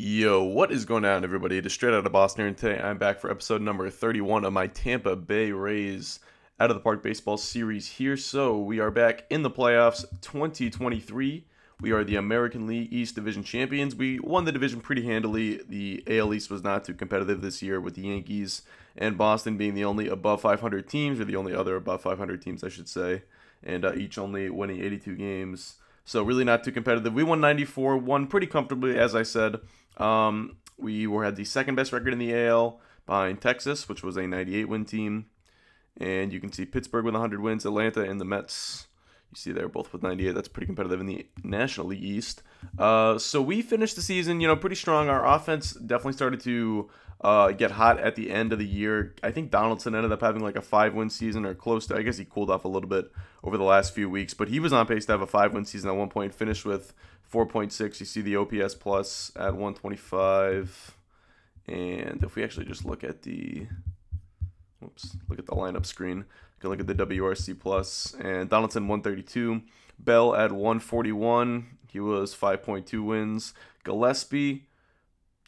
Yo, what is going on, everybody? It is Straight Out of Boston, and today I'm back for episode number 31 of my Tampa Bay Rays Out of the Park Baseball series here. So we are back in the playoffs 2023. We are the American League East Division champions. We won the division pretty handily. The AL East was not too competitive this year, with the Yankees and Boston being the only above 500 teams, or the only other above 500 teams, I should say, and each only winning 82 games. So really not too competitive. We won 94, won pretty comfortably, as I said. We had the second best record in the AL behind Texas, which was a 98-win team. And you can see Pittsburgh with 100 wins, Atlanta and the Mets, you see they're both with 98. That's pretty competitive in the National League East. So we finished the season, pretty strong. Our offense definitely started to get hot at the end of the year. I think Donaldson ended up having like a 5-win season or close to. I guess he cooled off a little bit over the last few weeks, but he was on pace to have a 5-win season at one point. Finished with 4.6. You see the OPS plus at 125. And if we actually just look at the lineup screen, you can look at the WRC plus, and Donaldson 132, Bell at 141. He was 5.2 wins. Gillespie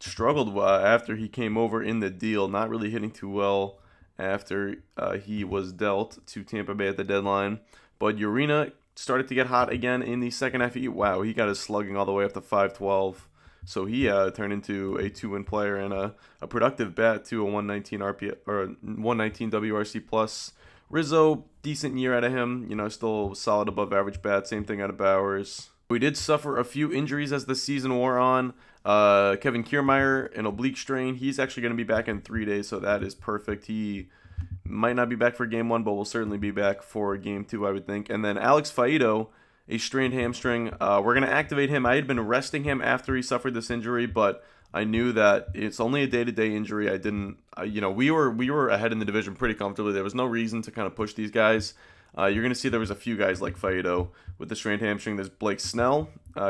struggled after he came over in the deal, not really hitting too well after he was dealt to Tampa Bay at the deadline. But Urena started to get hot again in the second half. He got his slugging all the way up to 512. So he turned into a 2-win player and a productive bat to a 119 RP or 119 WRC plus. Rizzo, decent year out of him. Still solid above average bat. Same thing out of Bowers. We did suffer a few injuries as the season wore on. Kevin Kiermaier, an oblique strain. He's actually going to be back in 3 days, so that is perfect. He might not be back for game 1, but will certainly be back for game 2, I would think. And then Alex Faedo, a strained hamstring. We're going to activate him. I had been resting him after he suffered this injury, but I knew that it's only a day-to-day injury. I didn't, we were ahead in the division pretty comfortably. There was no reason to kind of push these guys. You're going to see there was a few guys like Faedo with the strained hamstring. There's Blake Snell.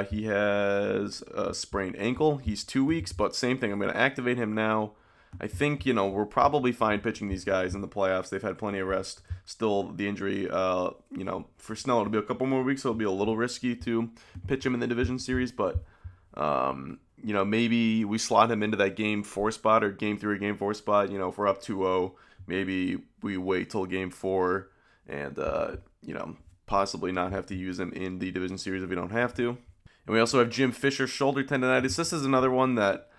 He has a sprained ankle. He's 2 weeks, but same thing. I'm going to activate him now. I think, we're probably fine pitching these guys in the playoffs. They've had plenty of rest. Still, the injury, for Snell, it'll be a couple more weeks, so it'll be a little risky to pitch him in the division series, but, maybe we slot him into that game 4 spot or game 3 or game 4 spot. If we're up 2-0, maybe we wait till game 4 and, possibly not have to use him in the division series if we don't have to. And we also have Jim Fisher, shoulder tendonitis. This is another one that,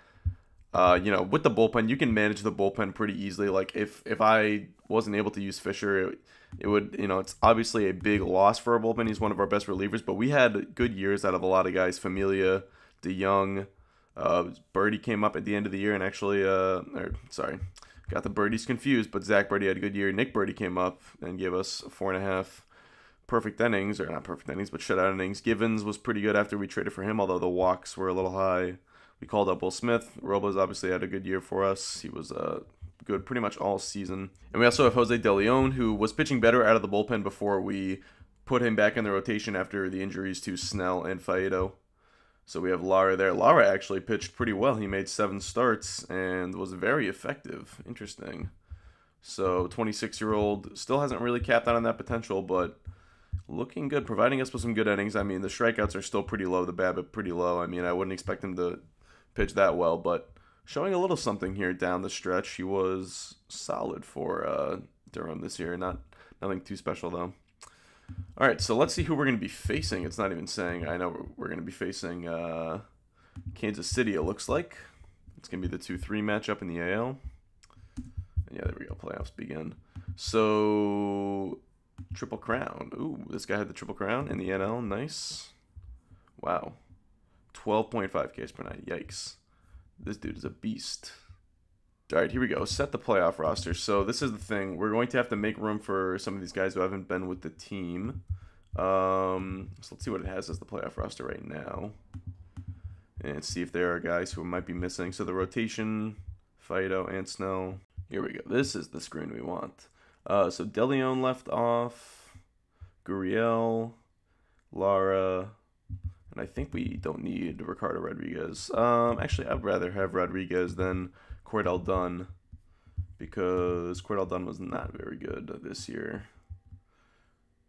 with the bullpen, you can manage the bullpen pretty easily. Like, if I wasn't able to use Fisher, it would, it's obviously a big loss for our bullpen. He's one of our best relievers, but we had good years out of a lot of guys. Familia, DeYoung, Birdie came up at the end of the year and actually, got the Birdies confused, but Zach Birdie had a good year. Nick Birdie came up and gave us 4.5 perfect innings, or not perfect innings, but shutout innings. Givens was pretty good after we traded for him, although the walks were a little high. We called up Will Smith. Robles obviously had a good year for us. He was good pretty much all season. And we also have Jose De Leon, who was pitching better out of the bullpen before we put him back in the rotation after the injuries to Snell and Faedo. So we have Lara there. Lara actually pitched pretty well. He made 7 starts and was very effective. Interesting. So 26-year-old still hasn't really capped out on that potential, but looking good, providing us with some good innings. I mean, the strikeouts are still pretty low, the BABIP pretty low. I mean, I wouldn't expect him to pitch that well, but showing a little something here down the stretch. He was solid for Durham this year. Nothing too special, though. All right, so let's see who we're going to be facing. It's not even saying. I know we're going to be facing Kansas City, it looks like. It's going to be the 2-3 matchup in the AL. And yeah, there we go. Playoffs begin. So, Triple Crown. Ooh, this guy had the Triple Crown in the NL. Nice. Wow. 12.5 Ks per night. Yikes. This dude is a beast. All right, here we go. Set the playoff roster. So this is the thing. We're going to have to make room for some of these guys who haven't been with the team. So let's see what it has as the playoff roster right now. And see if there are guys who might be missing. So the rotation, Fido and Snell. Here we go. This is the screen we want. So De Leon left off. Gurriel, Lara, and I think we don't need Ricardo Rodriguez. Actually, I'd rather have Rodriguez than Cordell Dunn, because Cordell Dunn was not very good this year.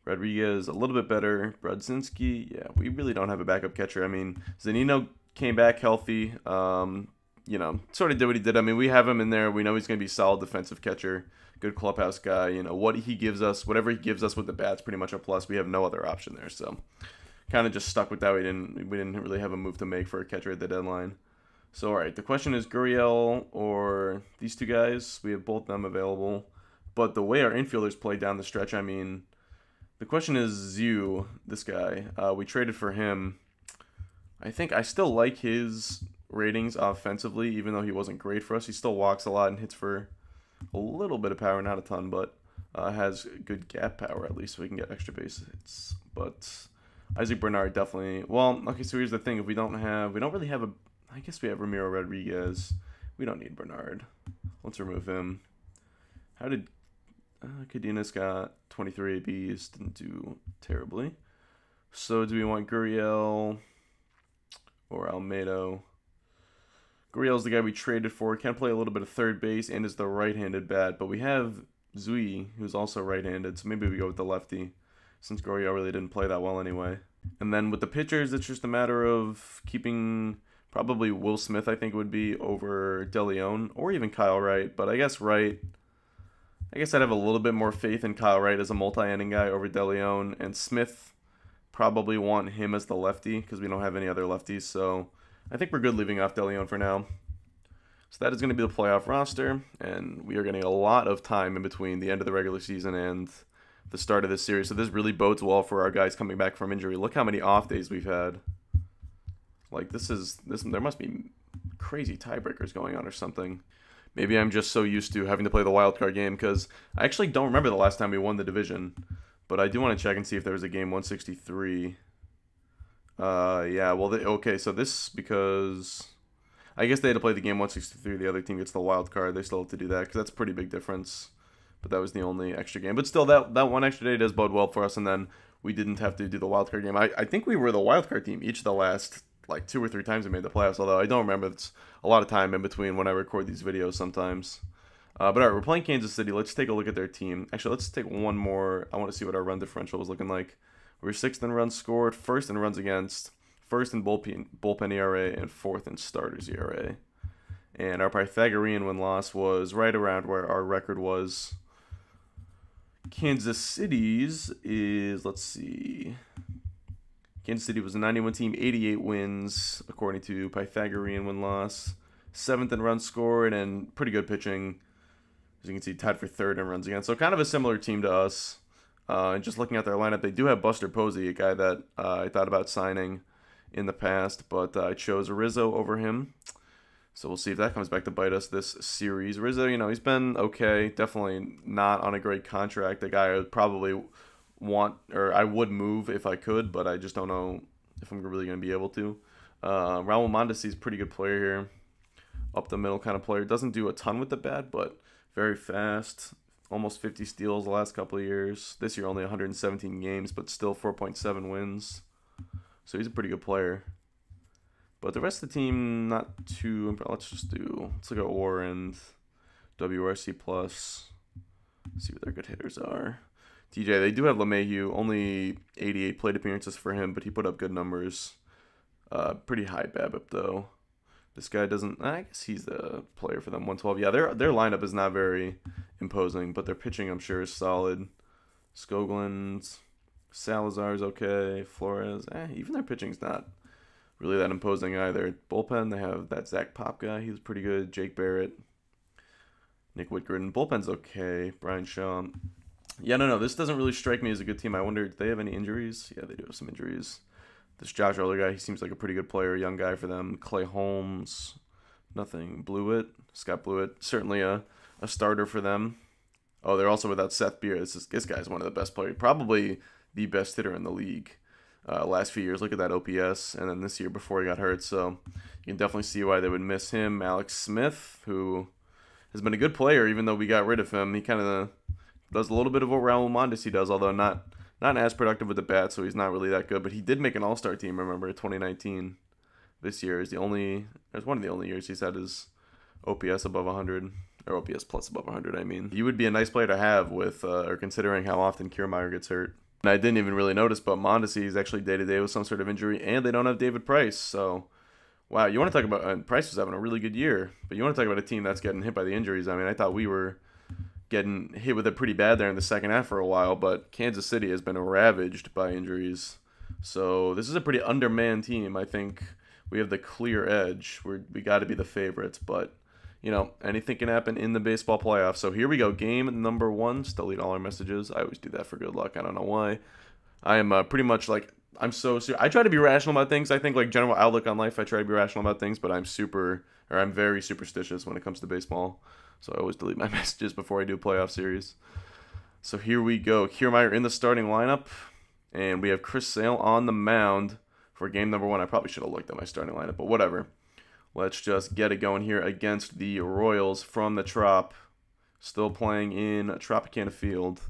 Rodriguez a little bit better. Brodzinski, yeah, we really don't have a backup catcher. I mean, Zanino came back healthy. You know, sort of did what he did. I mean, we have him in there. We know he's going to be a solid defensive catcher, good clubhouse guy. You know, what he gives us, whatever he gives us with the bat's pretty much a plus. We have no other option there, so kind of just stuck with that. We didn't really have a move to make for a catcher at the deadline. So, all right, the question is Gurriel or these two guys. We have both of them available. But the way our infielders play down the stretch, I mean, the question is Zhu, this guy. We traded for him. I think I still like his ratings offensively, even though he wasn't great for us. He still walks a lot and hits for a little bit of power, not a ton, but has good gap power at least, so we can get extra base hits. But Isaac Bernard definitely. Well, okay, so here's the thing: if we don't really have a. I guess we have Ramiro Rodriguez. We don't need Bernard. Let's remove him. How did Cadenas got 23 ABs? Didn't do terribly. So do we want Gurriel or Almedo? Gurriel's the guy we traded for. Can play a little bit of third base and is the right-handed bat. But we have Zui, who's also right-handed, so maybe we go with the lefty, since Gurriel really didn't play that well anyway. And then with the pitchers, it's just a matter of keeping probably Will Smith, I think, would be over DeLeon, or even Kyle Wright. But I guess Wright, I guess I'd have a little bit more faith in Kyle Wright as a multi-inning guy over DeLeon. And Smith, probably want him as the lefty, because we don't have any other lefties, so I think we're good leaving off DeLeon for now. So that is going to be the playoff roster, and we are getting a lot of time in between the end of the regular season and the start of this series. So this really bodes well for our guys coming back from injury. Look how many off days we've had. Like, there must be crazy tiebreakers going on or something. Maybe I'm just so used to having to play the wild card game, because I actually don't remember the last time we won the division. But I do want to check and see if there was a game 163. Yeah, well, okay, so this, because I guess they had to play the game 163. The other team gets the wild card. They still have to do that, because that's a pretty big difference. But that was the only extra game. But still, that one extra day does bode well for us, and then we didn't have to do the wild card game. I think we were the wild card team each of the last, like, 2 or 3 times we made the playoffs, although I don't remember. It's a lot of time in between when I record these videos sometimes. But all right, we're playing Kansas City. Let's take a look at their team. Actually, let's take one more. I want to see what our run differential was looking like. We're 6th in runs scored, 1st in runs against, 1st in bullpen ERA, and 4th in starters ERA. And our Pythagorean win-loss was right around where our record was. Kansas City's is, let's see. Kansas City was a 91 team, 88 wins, according to Pythagorean win-loss. 7th in runs scored, and pretty good pitching. As you can see, tied for 3rd in runs against. So kind of a similar team to us. And just looking at their lineup, they do have Buster Posey, a guy that I thought about signing in the past, but I chose Rizzo over him. So we'll see if that comes back to bite us this series. Rizzo, you know, he's been okay. Definitely not on a great contract. The guy I would probably want, or I would move if I could, but I just don't know if I'm really going to be able to. RAUL MONDESI is a pretty good player here. Up the middle kind of player. Doesn't do a ton with the bat, but very fast. Almost 50 steals the last couple of years. This year only 117 games, but still 4.7 wins. So he's a pretty good player. But the rest of the team, not too. Let's look at WAR and WRC plus. See what their good hitters are. TJ, they do have LeMahieu. Only 88 plate appearances for him, but he put up good numbers. Pretty high BABIP though. This guy doesn't. I guess he's the player for them. 112. Yeah, their lineup is not very imposing, but their pitching I'm sure is solid. Skoglund, Salazar's okay. Flores, even their pitching's not really that imposing either. Bullpen, they have that Zach Pop guy. He's pretty good. Jake Barrett, Nick Whitgren. Bullpen's okay. Brian Shaw. Yeah, no. This doesn't really strike me as a good team. I wonder, do they have any injuries? Yeah, they do have some injuries. This Josh Roller guy, he seems like a pretty good player, young guy for them. Clay Holmes, nothing. Blewett, Scott Blewett, certainly a starter for them. Oh, they're also without Seth Beer. This guy's one of the best players, probably the best hitter in the league. Last few years, look at that OPS, and then this year before he got hurt. So you can definitely see why they would miss him. Alex Smith, who has been a good player, even though we got rid of him. He kind of does a little bit of what RAUL MONDESI does, although not as productive with the bat, so he's not really that good. But he did make an all-star team, remember, 2019. This year is one of the only years he's had his OPS above 100, or OPS plus above 100, I mean. He would be a nice player to have with, or considering how often Kiermaier gets hurt. And I didn't even really notice, but Mondesi is actually day-to-day with some sort of injury, and they don't have David Price, so Wow, you want to talk about Price was having a really good year, but you want to talk about a team that's getting hit by the injuries. I mean, I thought we were getting hit with it pretty bad there in the second half for a while, but Kansas City has been ravaged by injuries. So this is a pretty undermanned team. I think we have the clear edge. We got to be the favorites, but you know, anything can happen in the baseball playoffs. So here we go, game number 1. Delete all our messages. I always do that for good luck. I don't know why. I am pretty much like, I'm so serious. I try to be rational about things. I think like general outlook on life, I try to be rational about things, but I'm very superstitious when it comes to baseball. So I always delete my messages before I do a playoff series. So here we go. Kiermaier in the starting lineup, and we have Chris Sale on the mound for game number 1. I probably should have looked at my starting lineup, but whatever. Let's just get it going here against the Royals from the Trop. Still playing in Tropicana Field.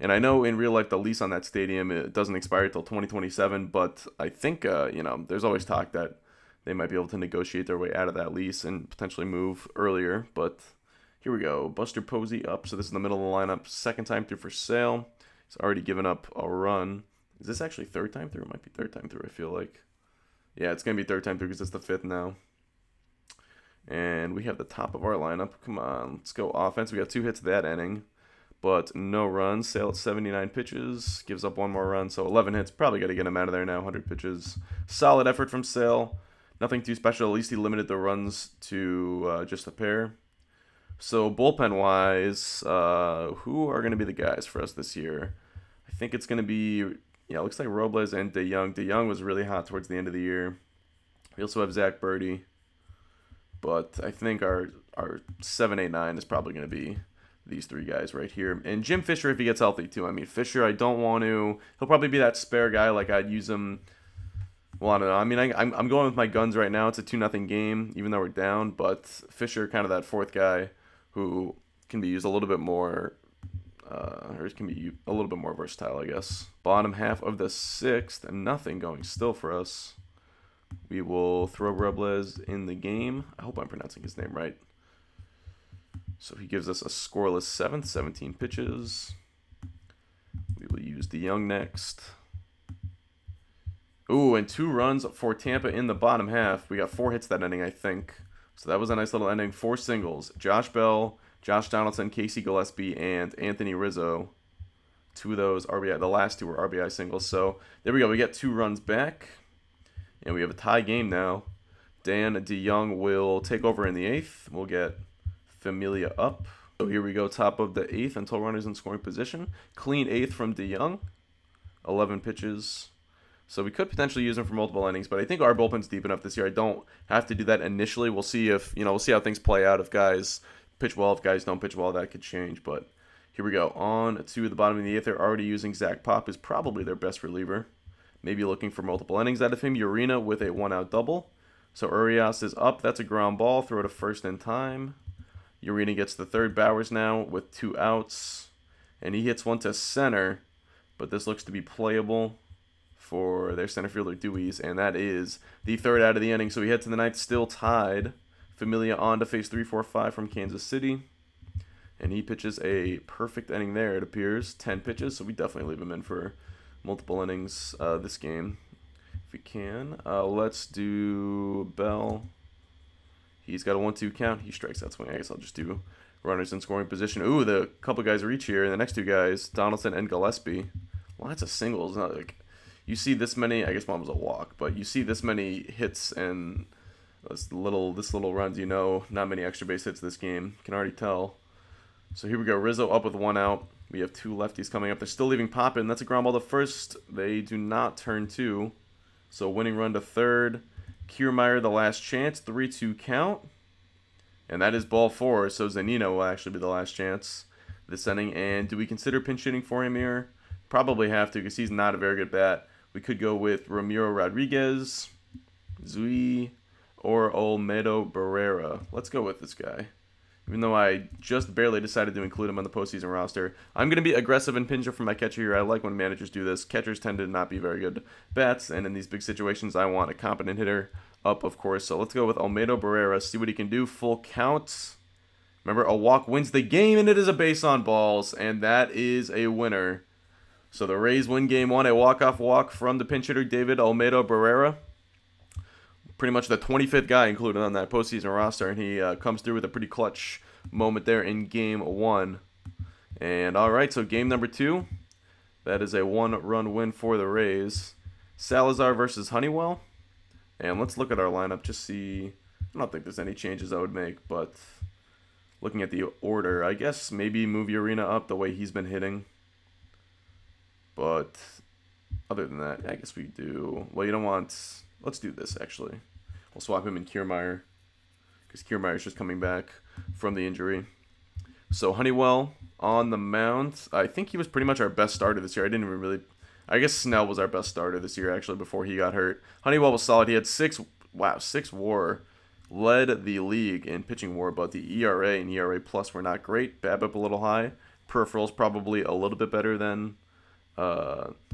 And I know in real life the lease on that stadium, it doesn't expire until 2027, but I think, you know, there's always talk that they might be able to negotiate their way out of that lease and potentially move earlier. But here we go. Buster Posey up. So this is the middle of the lineup. Second time through for Sale. He's already given up a run. Is this actually third time through? It might be third time through, I feel like. Yeah, it's going to be third time through because it's the 5th now. And we have the top of our lineup. Come on, let's go offense. We got 2 hits that inning, but no runs. Sale at 79 pitches. Gives up 1 more run, so 11 hits. Probably got to get him out of there now, 100 pitches. Solid effort from Sale. Nothing too special. At least he limited the runs to just a pair. So bullpen-wise, who are going to be the guys for us this year? I think it's going to be, yeah, it looks like Robles and DeYoung. DeYoung was really hot towards the end of the year. We also have Zach Birdie. But I think our 7, 8, 9 is probably going to be these 3 guys right here. And Jim Fisher, if he gets healthy, too. I mean, Fisher, I don't want to... He'll probably be that spare guy. Like, I'd use him... Well, I don't know. I mean, I'm going with my guns right now. It's a 2-0 game, even though we're down. But Fisher, kind of that 4th guy who can be used a little bit more... or can be a little bit more versatile, I guess. Bottom half of the 6th, and nothing going still for us. We will throw Robles in the game. I hope I'm pronouncing his name right. So he gives us a scoreless 7th, 17 pitches. We will use DeYoung next. Ooh, and 2 runs for Tampa in the bottom half. We got 4 hits that inning, I think. So that was a nice little ending. 4 singles. Josh Bell, Josh Donaldson, Casey Gillespie, and Anthony Rizzo. 2 of those RBI. The last 2 were RBI singles. So there we go. We get 2 runs back. And we have a tie game now. Dan DeYoung will take over in the 8th. We'll get Familia up. So here we go, top of the 8th until runners in scoring position. Clean 8th from DeYoung. 11 pitches. So we could potentially use him for multiple innings, but I think our bullpen's deep enough this year. I don't have to do that initially. We'll see if, you know, we'll see how things play out. If guys pitch well, if guys don't pitch well, that could change. But here we go. On to the bottom of the 8th. They're already using Zach Pop, is probably their best reliever. Maybe looking for multiple innings out of him. Urena with a 1-out double. So Urias is up. That's a ground ball. Throw to first in time. Urena gets the 3rd. Bowers now with 2 outs. And he hits one to center. But this looks to be playable for their center fielder Dewey's. And that is the 3rd out of the inning. So we head to the 9th, still tied. Familia on to face 3-4-5 from Kansas City. And he pitches a perfect inning there, it appears. 10 pitches. So we definitely leave him in for multiple innings this game if we can. Let's do Bell. He's got a 1-2 count. He strikes out swing. I guess I'll just do runners in scoring position. Ooh, the couple guys are each here. And the next 2 guys, Donaldson and Gillespie. Lots of singles. Not like you see this many. I guess one was a walk, but you see this many hits and this little runs. You know, not many extra base hits this game. Can already tell. So here we go. Rizzo up with 1 out. We have 2 lefties coming up. They're still leaving Pop in. That's a ground ball to first. They do not turn 2. So winning run to 3rd. Kiermaier, the last chance. 3-2 count. And that is ball 4. So Zanino will actually be the last chance this inning. And do we consider pinch hitting for him here? Probably have to because he's not a very good bat. We could go with Ramiro Rodriguez, Zui, or Olmedo Barrera. Let's go with this guy. Even though I just barely decided to include him on the postseason roster. I'm going to be aggressive and pincher for my catcher here. I like when managers do this. Catchers tend to not be very good bats, and in these big situations, I want a competent hitter up, of course. So let's go with Olmedo Barrera, see what he can do. Full count. Remember, a walk wins the game, and it is a base on balls, and that is a winner. So the Rays win game 1, a walk-off walk from the pinch hitter, David Olmedo Barrera. pretty much the 25th guy included on that postseason roster, and he comes through with a pretty clutch moment there in Game 1. And all right, so game number 2, that is a 1-run win for the Rays. Salazar versus Honeywell, and let's look at our lineup, just see. I don't think there's any changes I would make, but looking at the order, I guess maybe move Urena up the way he's been hitting. But other than that, I guess we do. Well, you don't want. Let's do this actually. We'll swap him in Kiermaier because Kiermaier's just coming back from the injury. So Honeywell on the mound. I think he was pretty much our best starter this year. I guess Snell was our best starter this year actually before he got hurt. Honeywell was solid. He had 6 WAR. Led the league in pitching WAR, but the ERA and ERA plus were not great. BABIP a little high. Peripherals probably a little bit better than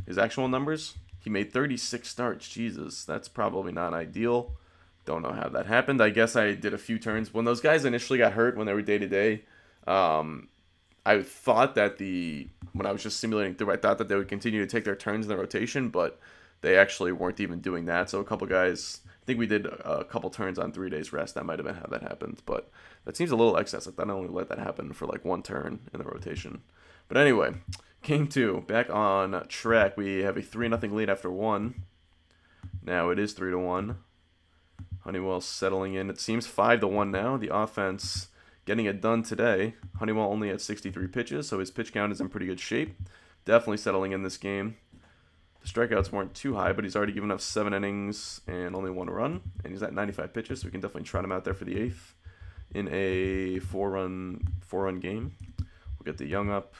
his actual numbers. He made 36 starts. Jesus, that's probably not ideal. Don't know how that happened. I guess I did a few turns. When those guys initially got hurt when they were day-to-day, I thought that when I was just simulating through, I thought that they would continue to take their turns in the rotation, but they actually weren't even doing that. So a couple guys, I think we did a couple turns on 3 days rest. That might have been how that happened, but that seems a little excessive. I don't only let that happen for like 1 turn in the rotation. But anyway, game 2, back on track. We have a 3-0 lead after 1. Now it is 3-1. Honeywell settling in. It seems 5-1 now. The offense getting it done today. Honeywell only had 63 pitches, so his pitch count is in pretty good shape. Definitely settling in this game. The strikeouts weren't too high, but he's already given up 7 innings and only 1 run, and he's at 95 pitches, so we can definitely trot him out there for the 8th in a 4-run game. We'll get the Young up.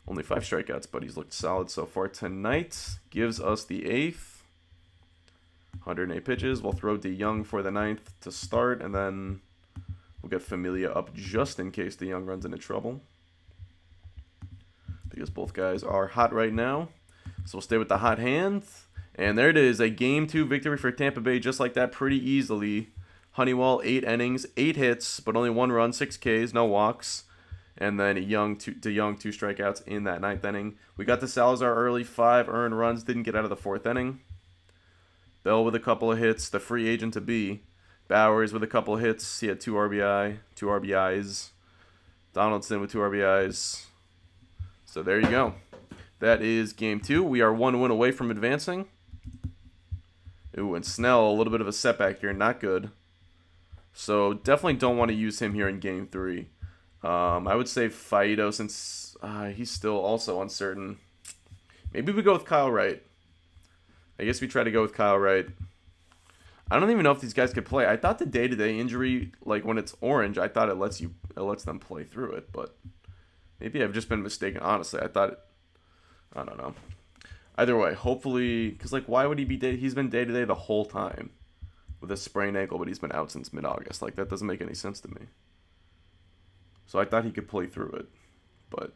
Only 5 strikeouts, but he's looked solid so far tonight. Gives us the 8th. 108 pitches. We'll throw DeYoung for the 9th to start, and then we'll get Familia up just in case DeYoung runs into trouble, because both guys are hot right now. So we'll stay with the hot hand. And there it is, a Game 2 victory for Tampa Bay, just like that, pretty easily. Honeywell, 8 innings, 8 hits, but only 1 run, 6 Ks, no walks. And then DeYoung, 2 strikeouts in that 9th inning. We got the Salazar early, 5 earned runs, didn't get out of the 4th inning. Bell with a couple of hits, the free agent to be. Bowers with a couple of hits, he had 2 RBIs. Donaldson with 2 RBIs. So there you go. That is game 2. We are 1 win away from advancing. Ooh, and Snell, a little bit of a setback here, not good. So definitely don't want to use him here in game 3. I would say Faedo, since he's still also uncertain. Maybe we go with Kyle Wright. I guess we try to go with Kyle Wright. I don't even know if these guys could play. I thought the day-to-day injury, like when it's orange, I thought it lets them play through it, but maybe I've just been mistaken. Honestly, I don't know. Either way, hopefully, because like, why would he be he's been day-to-day the whole time with a sprained ankle, but he's been out since mid-August. Like, that doesn't make any sense to me. So I thought he could play through it, but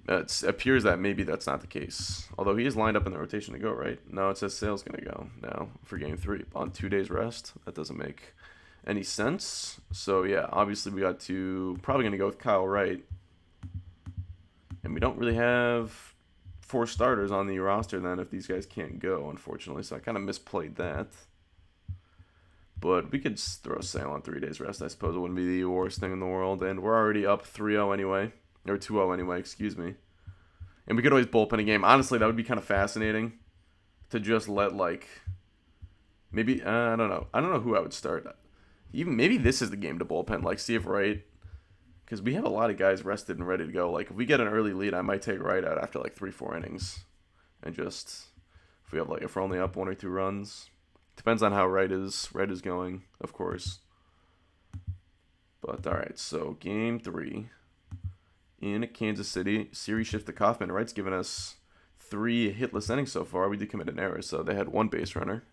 it appears that maybe that's not the case. Although he is lined up in the rotation to go, right? No, it says Sale's going to go now for game 3 on 2 days rest. That doesn't make any sense. So yeah, obviously we got to probably going to go with Kyle Wright. And we don't really have 4 starters on the roster then if these guys can't go, unfortunately. So I kind of misplayed that. But we could throw Sale on 3 days rest. I suppose it wouldn't be the worst thing in the world. And we're already up 3-0 anyway. Or 2-0 anyway, excuse me. And we could always bullpen a game. Honestly, that would be kind of fascinating. To just let, like... Maybe, I don't know. I don't know who I would start. Even maybe this is the game to bullpen. Like, see if Wright... Because we have a lot of guys rested and ready to go. Like, if we get an early lead, I might take Wright out after, like, 3-4 innings. And just... If we're only up 1 or 2 runs... Depends on how Wright is going, of course. But, alright, so game 3 in Kansas City. Series shift to Kaufman. Wright's given us 3 hitless innings so far. We did commit an error, so they had 1 base runner.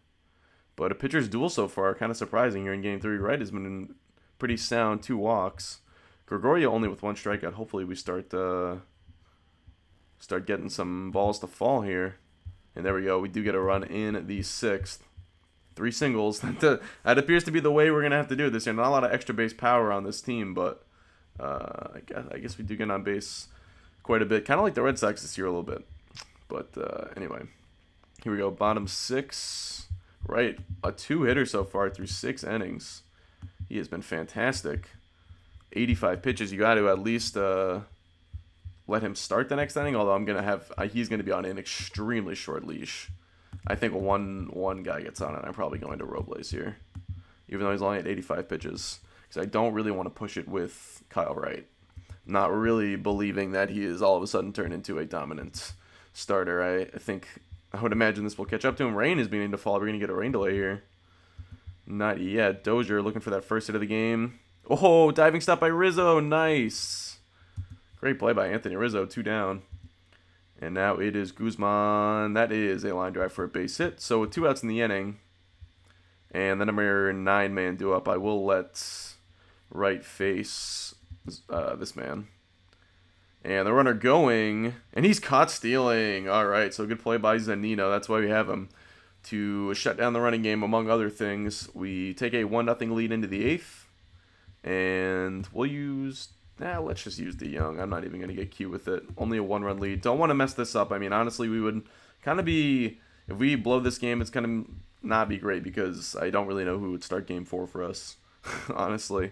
But a pitcher's duel so far, kind of surprising here in game 3. Wright has been pretty sound, 2 walks. Gregorio only with 1 strikeout. Hopefully we start getting some balls to fall here. And there we go. We do get a run in the 6th. 3 singles. That appears to be the way we're going to have to do this here. Not a lot of extra base power on this team, but I guess we do get on base quite a bit. Kind of like the Red Sox this year a little bit. But anyway, here we go. Bottom 6. Right, a 2-hitter so far through 6 innings. He has been fantastic. 85 pitches. You got to at least let him start the next inning. Although I'm gonna have he's gonna be on an extremely short leash. I think one guy gets on it. I'm probably going to Robles here, even though he's only at 85 pitches, because I don't really want to push it with Kyle Wright. Not really believing that he is all of a sudden turned into a dominant starter. I would imagine this will catch up to him. Rain is beginning to fall. We're gonna get a rain delay here. Not yet. Dozier looking for that first hit of the game. Oh, diving stop by Rizzo. Nice. Great play by Anthony Rizzo. 2 down. And now it is Guzman. That is a line drive for a base hit. So with 2 outs in the inning, and the number 9 man due up, I will let Wright face this man. And the runner going, and he's caught stealing. All right, so good play by Zanino. That's why we have him, to shut down the running game, among other things. We take a 1-0 lead into the 8th, and we'll use... let's just use DeYoung. I'm not even going to get cute with it. Only a 1-run lead. Don't want to mess this up. I mean, honestly, we would kind of be... If we blow this game, it's going to not be great, because I don't really know who would start Game 4 for us, honestly.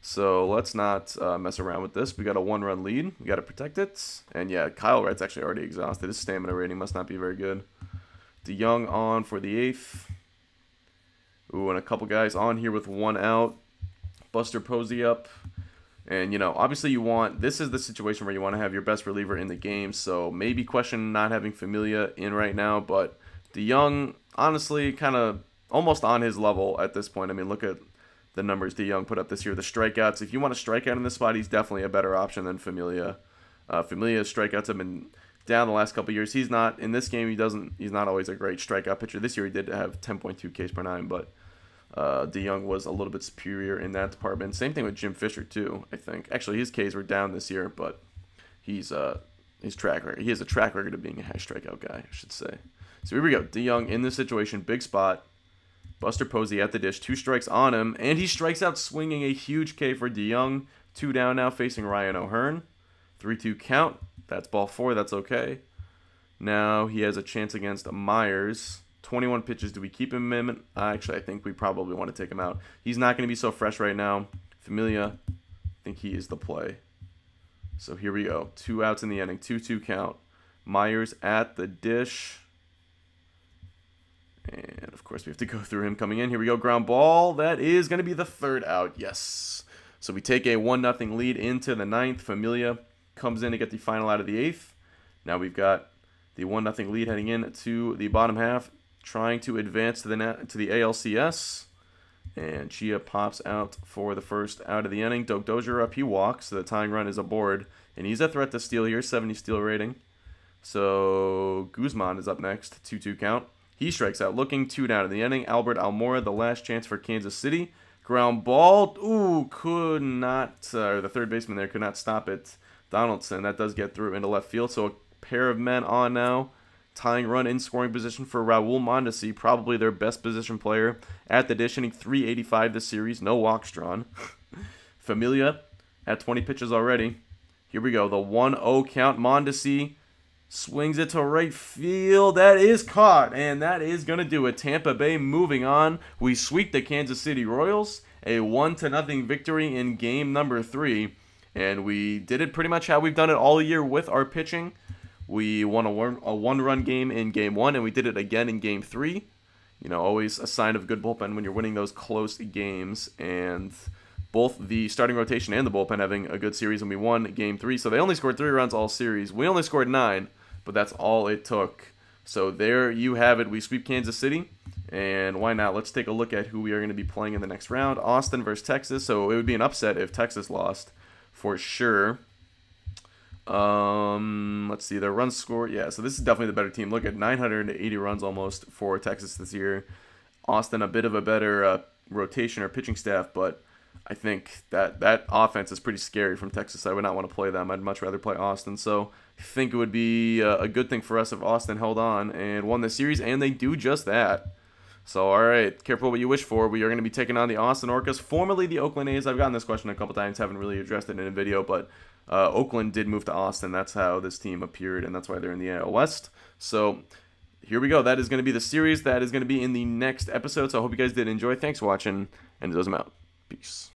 So let's not mess around with this. We got a 1-run lead. We got to protect it. And yeah, Kyle Wright's actually already exhausted. His stamina rating must not be very good. DeYoung on for the 8th. Ooh, and a couple guys on here with 1 out. Buster Posey up. And, you know, obviously you want... This is the situation where you want to have your best reliever in the game. So maybe question not having Familia in right now. But DeYoung, honestly, kind of almost on his level at this point. I mean, look at the numbers DeYoung put up this year. The strikeouts. If you want to strike out in this spot, he's definitely a better option than Familia. Familia's strikeouts have been down the last couple years. He's not... In this game, he's not always a great strikeout pitcher. This year he did have 10.2 Ks per 9, but... DeYoung was a little bit superior in that department. Same thing with Jim Fisher too, I think. Actually, his Ks were down this year, but his track record. He has a track record of being a high strikeout guy, I should say. So here we go. DeYoung in this situation, big spot. Buster Posey at the dish, 2 strikes on him, and he strikes out swinging a huge K for DeYoung. 2 down now, facing Ryan O'Hearn. 3-2 count. That's ball 4. That's okay. Now he has a chance against Myers. 21 pitches. Do we keep him in? Actually, I think we probably want to take him out. He's not going to be so fresh right now. Familia, I think he is the play. So here we go. 2 outs in the inning. 2-2 count. Myers at the dish. And, of course, we have to go through him coming in. Here we go. Ground ball. That is going to be the 3rd out. Yes. So we take a 1-0 lead into the 9th. Familia comes in to get the final out of the 8th. Now we've got the 1-0 lead heading in to the bottom half, trying to advance to the ALCS. And Chia pops out for the first out of the inning. Dozier up, he walks, so the tying run is aboard. And he's a threat to steal here, 70 steal rating. So Guzman is up next, 2-2 count. He strikes out, looking 2 down in the inning. Albert Almora, the last chance for Kansas City. Ground ball, ooh, could not, or the third baseman there could not stop it. Donaldson, that does get through into left field. So a pair of men on now. Tying run in scoring position for Raul Mondesi, probably their best position player at the dish, hitting .385 this series, no walks drawn. Familia at 20 pitches already. Here we go, the 1-0 count. Mondesi swings it to right field. That is caught, and that is going to do it. Tampa Bay moving on. We sweep the Kansas City Royals, a 1-0 victory in game number 3, and we did it pretty much how we've done it all year with our pitching. We won a 1-run game in Game 1, and we did it again in Game 3. You know, always a sign of good bullpen when you're winning those close games. And both the starting rotation and the bullpen having a good series, and we won Game 3. So they only scored 3 runs all series. We only scored 9, but that's all it took. So there you have it. We sweep Kansas City, and why not? Let's take a look at who we are going to be playing in the next round. Austin versus Texas, so it would be an upset if Texas lost for sure. Let's see, their runs scored. Yeah, so this is definitely the better team. Look at 980 runs almost for Texas this year. Austin, a bit of a better rotation or pitching staff, but I think that offense is pretty scary from Texas. I would not want to play them. I'd much rather play Austin. So I think it would be a good thing for us if Austin held on and won the series, and they do just that. So, all right, careful what you wish for. We are going to be taking on the Austin Orcas, formerly the Oakland A's. I've gotten this question a couple times, haven't really addressed it in a video, but Oakland did move to Austin. That's how this team appeared, and that's why they're in the AL West. So here we go. That is going to be the series. That is going to be in the next episode. So I hope you guys did enjoy. Thanks for watching, and those I'm out. Peace.